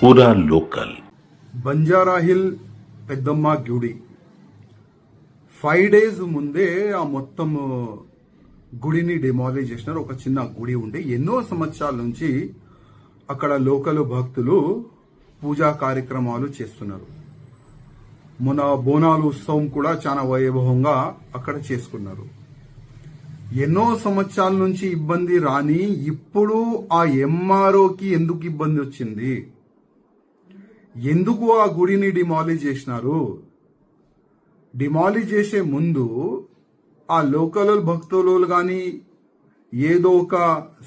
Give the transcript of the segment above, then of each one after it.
పూరా local Banjara hill పెద్దమ్మ గుడి 5 days ముందే ఆ మొత్తం గుడిని డిమాలిష్ చేసినారు. ఒక చిన్న గుడి ఉండే ఎన్నో సంవత్సరాల నుంచి అక్కడ లోకల్ భక్తులు పూజా కార్యక్రమాలు చేస్తున్నారు. మన బోనాలు ఉత్సవం కూడా చాలా వైభవంగా అక్కడ చేసుకున్నారు. ఎన్నో సంవత్సరాల నుంచి ఇబ్బంది రాని ఇప్పుడు ఆ ఎంఆర్ఓకి ఎందుకు ఇబ్బంది వచ్చింది? ఎందుకు ఆ గుడిని డిమాలిష్ చేసినారు? డిమాలిష్ చేసే ముందు ఆ లోకల్ భక్తులు కానీ ఏదో ఒక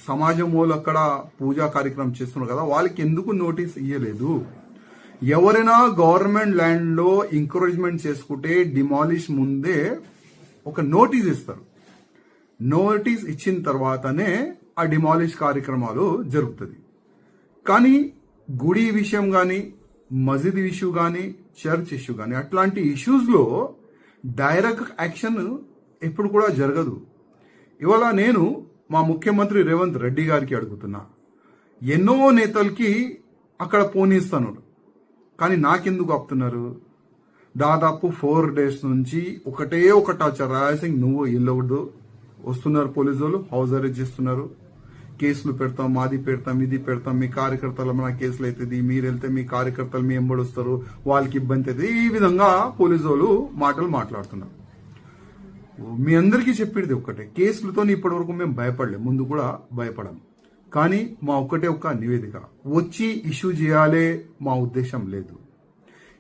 సమాజం వాళ్ళు అక్కడ పూజా కార్యక్రమం చేస్తున్నారు కదా, వాళ్ళకి ఎందుకు నోటీస్ ఇయ్యలేదు? ఎవరైనా గవర్నమెంట్ ల్యాండ్ లో ఎంకరేజ్మెంట్ చేసుకుంటే డిమాలిష్ ముందే ఒక నోటీస్ ఇస్తారు. నోటీస్ ఇచ్చిన తర్వాతనే ఆ డిమాలిష్ కార్యక్రమాలు జరుగుతుంది. కానీ గుడి విషయం కానీ, మసీద్ ఇష్యూ కానీ, చర్చ్ ఇష్యూ కానీ అట్లాంటి ఇష్యూస్ లో డైరెక్ట్ యాక్షన్ ఎప్పుడు కూడా జరగదు. ఇవాళ నేను మా ముఖ్యమంత్రి రేవంత్ రెడ్డి గారికి అడుగుతున్నా, ఎన్నో నేతలకి అక్కడ పోనీస్తాను, కానీ నాకెందుకు ఆపుతున్నారు? దాదాపు 4 days నుంచి ఒకటే ఒక టార్చర్. రాయసింగ్ నువ్వు ఇల్లవద్దు వస్తున్నారు, పోలీసు వాళ్ళు హౌస్ అరెస్ట్ చేస్తున్నారు, కేసులు పెడతాం, మాది పెడతాం, ఇది పెడతాం, మీ కార్యకర్తల మన కేసులు అవుతుంది, మీరు వెళ్తే మీ కార్యకర్తలు మీ ఎంబడి వస్తారు, వాళ్ళకి ఇబ్బంది అవుతుంది. ఈ విధంగా పోలీసు వాళ్ళు మాటలు మాట్లాడుతున్నారు. మీ అందరికీ చెప్పేది ఒక్కటే, కేసులతో ఇప్పటి వరకు మేము భయపడలేం, ముందు కూడా భయపడం. కానీ మా ఒక్కటే ఒక్క నివేదిక వచ్చి ఇష్యూ చేయాలే మా ఉద్దేశం లేదు.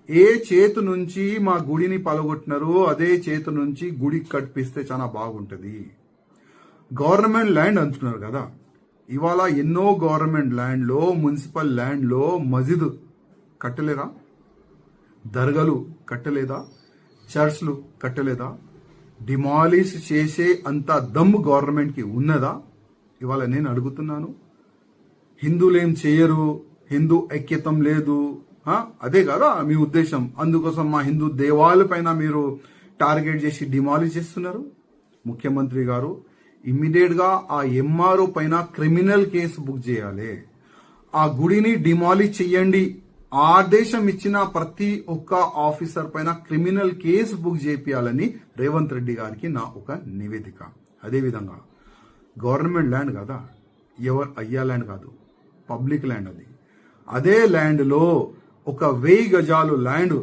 ఏ చేతు నుంచి మా గుడిని పలగొట్టినారో అదే చేతు నుంచి గుడి కట్టిస్తే చాలా బాగుంటది. గవర్నమెంట్ ల్యాండ్ అంటున్నారు కదా, ఇవాళ ఎన్నో గవర్నమెంట్ ల్యాండ్ లో, మున్సిపల్ ల్యాండ్ లో మసీద్ కట్టలేదా? దర్గాలు కట్టలేదా? చర్చ్లు కట్టలేదా? డిమాలిష్ చేసే అంత దమ్ము గవర్నమెంట్ కి ఉన్నదా? ఇవాళ నేను అడుగుతున్నాను. హిందువులు ఏం చేయరు, హిందూ ఐక్యతం లేదు, అదే కదా మీ ఉద్దేశం. అందుకోసం మా హిందూ దేవాలయ పైన మీరు టార్గెట్ చేసి డిమాలిష్ చేస్తున్నారు. ముఖ్యమంత్రి గారు ఇమ్మీడియట్ గా ఆ ఎంఆర్ఓ పైన క్రిమినల్ కేసు బుక్ చేయాలి. ఆ గుడిని డిమాలిష్ చెయ్యండి. ఆదేశం ఇచ్చిన ప్రతి ఒక్క ఆఫీసర్ పైన క్రిమినల్ కేసు బుక్ చేయాలని రేవంత్ రెడ్డి గారికి నా ఒక నివేదిక. అదేవిధంగా గవర్నమెంట్ ల్యాండ్ కదా, ఎవరు అయ్యా ల్యాండ్ కాదు, పబ్లిక్ ల్యాండ్ అది. అదే ల్యాండ్ లో ఒక 1000 గజాలు ల్యాండ్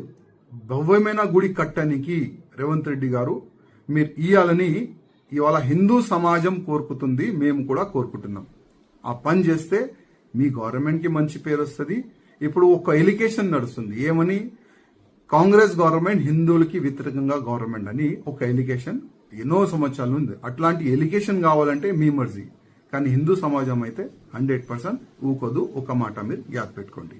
భవ్యమైన గుడి కట్టడానికి రేవంత్ రెడ్డి గారు మీరు ఇయ్యాలని ఇవాళ హిందూ సమాజం కోరుకుతుంది, మేము కూడా కోరుకుంటున్నాం. ఆ పని చేస్తే మీ గవర్నమెంట్ కి మంచి పేరు వస్తుంది. ఇప్పుడు ఒక ఎలిగేషన్ నడుస్తుంది, ఏమని? కాంగ్రెస్ గవర్నమెంట్ హిందువులకి వ్యతిరేకంగా గవర్నమెంట్ అని ఒక ఎలిగేషన్ ఎన్నో సంవత్సరాలు ఉంది. అట్లాంటి ఎలిగేషన్ కావాలంటే మీ మర్జీ, కానీ హిందూ సమాజం అయితే 100% ఊకోదు. ఒక మాట మీరు యాద్ పెట్టుకోండి.